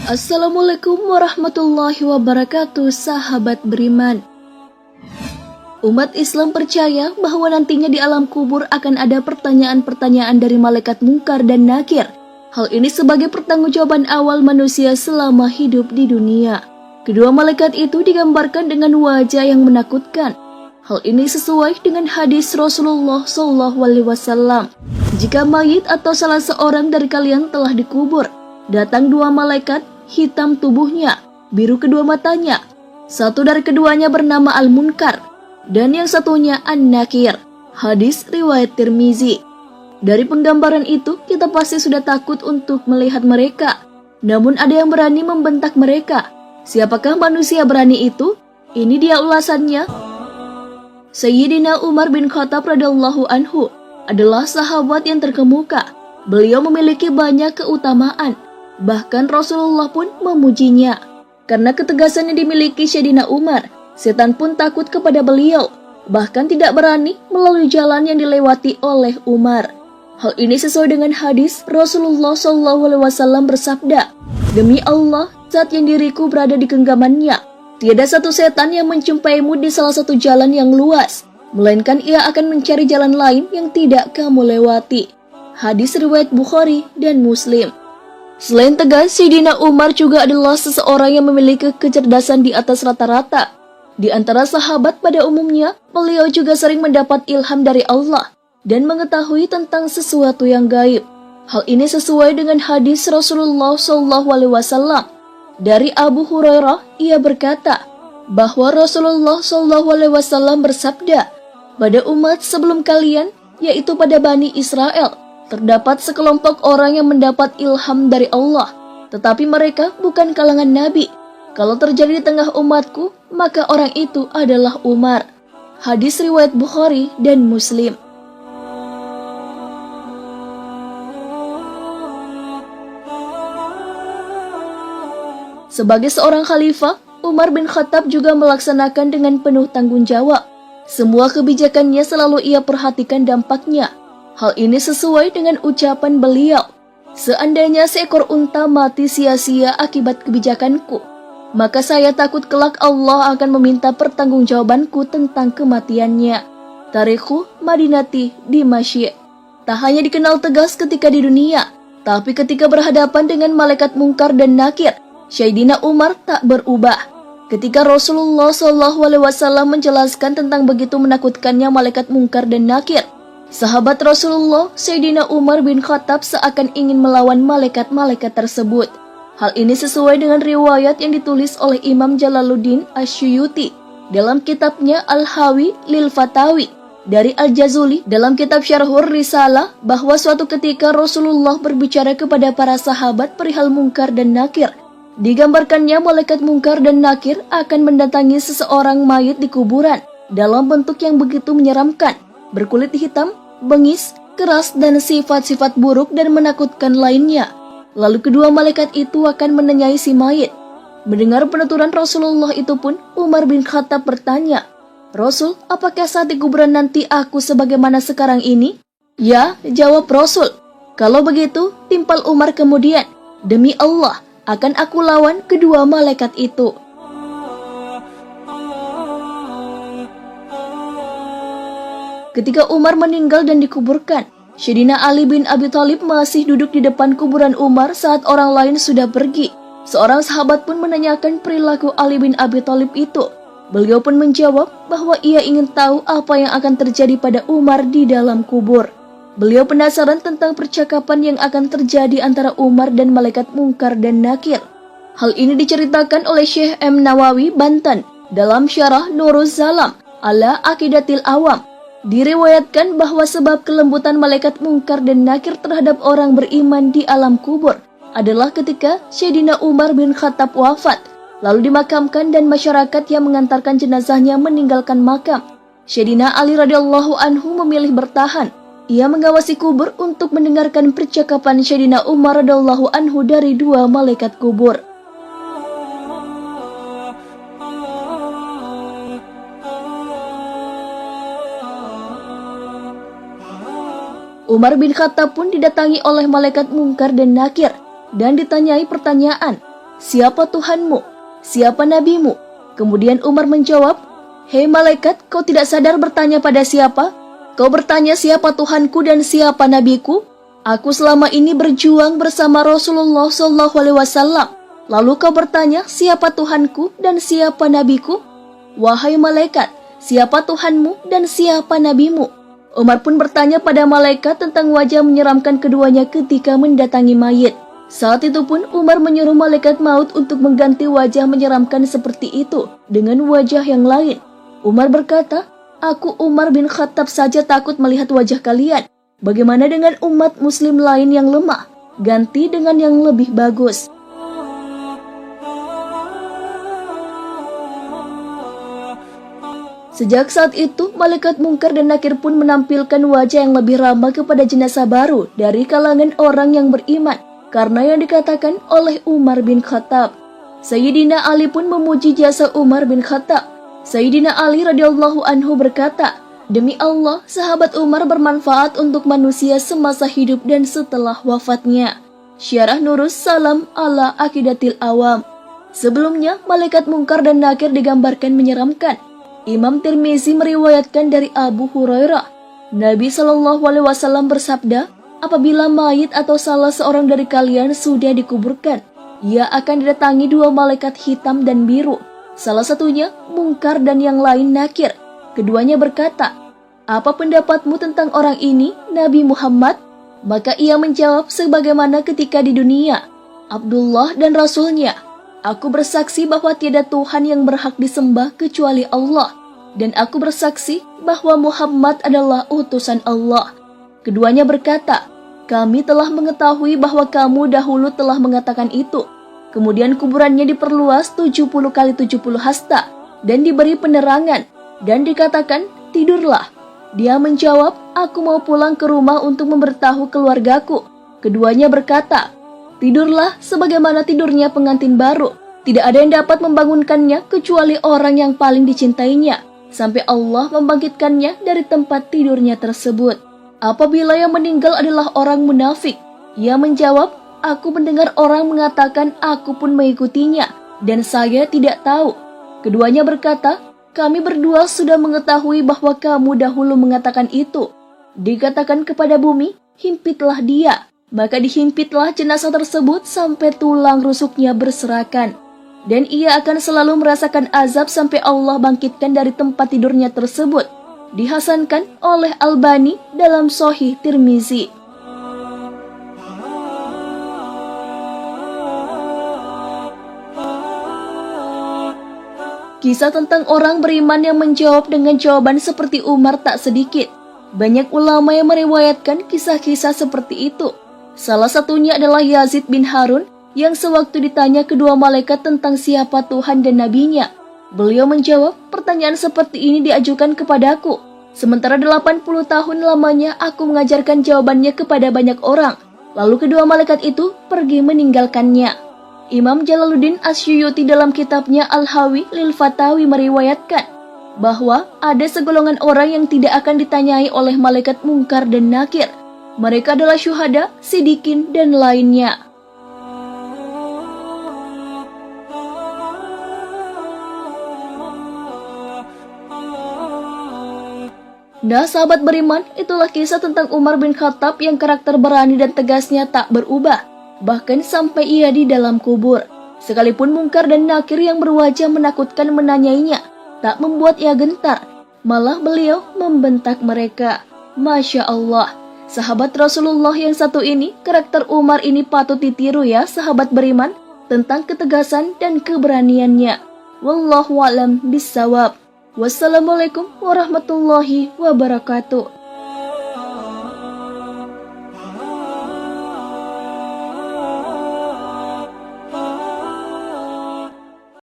Assalamualaikum warahmatullahi wabarakatuh, sahabat beriman. Umat Islam percaya bahwa nantinya di alam kubur akan ada pertanyaan-pertanyaan dari malaikat Munkar dan Nakir. Hal ini sebagai pertanggungjawaban awal manusia selama hidup di dunia. Kedua malaikat itu digambarkan dengan wajah yang menakutkan. Hal ini sesuai dengan hadis Rasulullah SAW. Jika mayit atau salah seorang dari kalian telah dikubur, datang dua malaikat, hitam tubuhnya, biru kedua matanya. Satu dari keduanya bernama Al-Munkar, dan yang satunya An-Nakir. Hadis riwayat Tirmizi. Dari penggambaran itu, kita pasti sudah takut untuk melihat mereka. Namun ada yang berani membentak mereka. Siapakah manusia berani itu? Ini dia ulasannya. Sayyidina Umar bin Khattab radhiyallahu anhu adalah sahabat yang terkemuka. Beliau memiliki banyak keutamaan. Bahkan Rasulullah pun memujinya. Karena ketegasan yang dimiliki Sayyidina Umar, setan pun takut kepada beliau, bahkan tidak berani melalui jalan yang dilewati oleh Umar. Hal ini sesuai dengan hadis Rasulullah SAW bersabda, "Demi Allah, saat yang diriku berada di genggamannya, tiada satu setan yang menjumpaimu di salah satu jalan yang luas, melainkan ia akan mencari jalan lain yang tidak kamu lewati." Hadis riwayat Bukhari dan Muslim. Selain tegas, Sayyidina Umar juga adalah seseorang yang memiliki kecerdasan di atas rata-rata. Di antara sahabat pada umumnya, beliau juga sering mendapat ilham dari Allah dan mengetahui tentang sesuatu yang gaib. Hal ini sesuai dengan hadis Rasulullah SAW. Dari Abu Hurairah, ia berkata bahwa Rasulullah SAW bersabda, "Pada umat sebelum kalian, yaitu pada Bani Israel, terdapat sekelompok orang yang mendapat ilham dari Allah, tetapi mereka bukan kalangan Nabi. Kalau terjadi di tengah umatku, maka orang itu adalah Umar." Hadis riwayat Bukhari dan Muslim. Sebagai seorang khalifah, Umar bin Khattab juga melaksanakan dengan penuh tanggung jawab. Semua kebijakannya selalu ia perhatikan dampaknya. Hal ini sesuai dengan ucapan beliau, "Seandainya seekor unta mati sia-sia akibat kebijakanku, maka saya takut kelak Allah akan meminta pertanggungjawabanku tentang kematiannya." Tarikhu Madinati Dimasyi. Tak hanya dikenal tegas ketika di dunia, tapi ketika berhadapan dengan malaikat Munkar dan Nakir, Sayyidina Umar tak berubah. Ketika Rasulullah SAW menjelaskan tentang begitu menakutkannya malaikat Munkar dan Nakir, sahabat Rasulullah, Sayyidina Umar bin Khattab seakan ingin melawan malaikat-malaikat tersebut. Hal ini sesuai dengan riwayat yang ditulis oleh Imam Jalaluddin Asyuyuti dalam kitabnya Al-Hawi lil Fatawi, dari Al-Jazuli dalam kitab Syarhur Risalah, bahwa suatu ketika Rasulullah berbicara kepada para sahabat perihal Munkar dan Nakir. Digambarkannya malaikat Munkar dan Nakir akan mendatangi seseorang mayit di kuburan dalam bentuk yang begitu menyeramkan, berkulit hitam, bengis, keras, dan sifat-sifat buruk dan menakutkan lainnya. Lalu kedua malaikat itu akan menanyai si mayit. Mendengar penuturan Rasulullah itu pun, Umar bin Khattab bertanya, "Rasul, apakah saat di kuburan nanti aku sebagaimana sekarang ini?" "Ya," jawab Rasul. Kalau begitu, timpal Umar kemudian, "Demi Allah, akan aku lawan kedua malaikat itu." Ketika Umar meninggal dan dikuburkan, Sayyidina Ali bin Abi Thalib masih duduk di depan kuburan Umar saat orang lain sudah pergi. Seorang sahabat pun menanyakan perilaku Ali bin Abi Thalib itu. Beliau pun menjawab bahwa ia ingin tahu apa yang akan terjadi pada Umar di dalam kubur. Beliau penasaran tentang percakapan yang akan terjadi antara Umar dan malaikat Munkar dan Nakir. Hal ini diceritakan oleh Syekh M. Nawawi Banten dalam Syarah Nuruz Zalam ala Aqidatil Awam. Diriwayatkan bahwa sebab kelembutan malaikat Munkar dan Nakir terhadap orang beriman di alam kubur adalah ketika Sayyidina Umar bin Khattab wafat, lalu dimakamkan dan masyarakat yang mengantarkan jenazahnya meninggalkan makam. Sayyidina Ali radhiyallahu anhu memilih bertahan. Ia mengawasi kubur untuk mendengarkan percakapan Sayyidina Umar radhiyallahu anhu dari dua malaikat kubur. Umar bin Khattab pun didatangi oleh malaikat Munkar dan Nakir dan ditanyai pertanyaan. siapa Tuhanmu? Siapa nabimu? Kemudian Umar menjawab, hei malaikat, kau tidak sadar bertanya pada siapa? Kau bertanya siapa Tuhanku dan siapa nabiku? Aku selama ini berjuang bersama Rasulullah SAW. Lalu kau bertanya siapa Tuhanku dan siapa nabiku? Wahai malaikat, siapa Tuhanmu dan siapa nabimu? Umar pun bertanya pada malaikat tentang wajah menyeramkan keduanya ketika mendatangi mayit. Saat itu pun Umar menyuruh malaikat maut untuk mengganti wajah menyeramkan seperti itu dengan wajah yang lain. Umar berkata, aku Umar bin Khattab saja takut melihat wajah kalian. Bagaimana dengan umat muslim lain yang lemah? Ganti dengan yang lebih bagus. Sejak saat itu, malaikat Mungkar dan Nakir pun menampilkan wajah yang lebih ramah kepada jenazah baru dari kalangan orang yang beriman, karena yang dikatakan oleh Umar bin Khattab. Sayyidina Ali pun memuji jasa Umar bin Khattab. Sayyidina Ali radhiyallahu anhu berkata, demi Allah, sahabat Umar bermanfaat untuk manusia semasa hidup dan setelah wafatnya. Syarah Nurus Salam ala Aqidatil Awam. Sebelumnya, malaikat Mungkar dan Nakir digambarkan menyeramkan. Imam Tirmizi meriwayatkan dari Abu Hurairah, Nabi SAW bersabda, apabila mayit atau salah seorang dari kalian sudah dikuburkan, ia akan didatangi dua malaikat hitam dan biru. Salah satunya Mungkar dan yang lain Nakir. Keduanya berkata, apa pendapatmu tentang orang ini, Nabi Muhammad? Maka ia menjawab sebagaimana ketika di dunia, Abdullah dan Rasulnya. Aku bersaksi bahwa tiada Tuhan yang berhak disembah kecuali Allah. Dan aku bersaksi bahwa Muhammad adalah utusan Allah. Keduanya berkata, kami telah mengetahui bahwa kamu dahulu telah mengatakan itu. Kemudian kuburannya diperluas 70 kali 70 hasta dan diberi penerangan. Dan dikatakan, tidurlah. Dia menjawab, aku mau pulang ke rumah untuk memberitahu keluargaku. Keduanya berkata, tidurlah sebagaimana tidurnya pengantin baru. Tidak ada yang dapat membangunkannya kecuali orang yang paling dicintainya, sampai Allah membangkitkannya dari tempat tidurnya tersebut. Apabila yang meninggal adalah orang munafik, ia menjawab, aku mendengar orang mengatakan aku pun mengikutinya, dan saya tidak tahu. Keduanya berkata, kami berdua sudah mengetahui bahwa kamu dahulu mengatakan itu. Dikatakan kepada bumi, himpitlah dia. Maka dihimpitlah jenazah tersebut sampai tulang rusuknya berserakan. Dan ia akan selalu merasakan azab sampai Allah bangkitkan dari tempat tidurnya tersebut. Dihasankan oleh Albani dalam Sahih Tirmizi. Kisah tentang orang beriman yang menjawab dengan jawaban seperti Umar tak sedikit. Banyak ulama yang meriwayatkan kisah-kisah seperti itu. Salah satunya adalah Yazid bin Harun yang sewaktu ditanya kedua malaikat tentang siapa Tuhan dan nabinya. Beliau menjawab, pertanyaan seperti ini diajukan kepadaku. Sementara 80 tahun lamanya aku mengajarkan jawabannya kepada banyak orang. Lalu kedua malaikat itu pergi meninggalkannya. Imam Jalaluddin Asyuyuti dalam kitabnya Al-Hawi lil Fatawi meriwayatkan bahwa ada segolongan orang yang tidak akan ditanyai oleh malaikat Mungkar dan Nakir. Mereka adalah syuhada, sidikin, dan lainnya. Nah, sahabat beriman, itulah kisah tentang Umar bin Khattab yang karakter berani dan tegasnya tak berubah, bahkan sampai ia di dalam kubur. Sekalipun Mungkar dan Nakir yang berwajah menakutkan menanyainya, tak membuat ia gentar, malah beliau membentak mereka. Masya Allah. Sahabat Rasulullah yang satu ini, karakter Umar ini patut ditiru ya sahabat beriman, tentang ketegasan dan keberaniannya. Wallahu a'lam bishawab. Wassalamualaikum warahmatullahi wabarakatuh.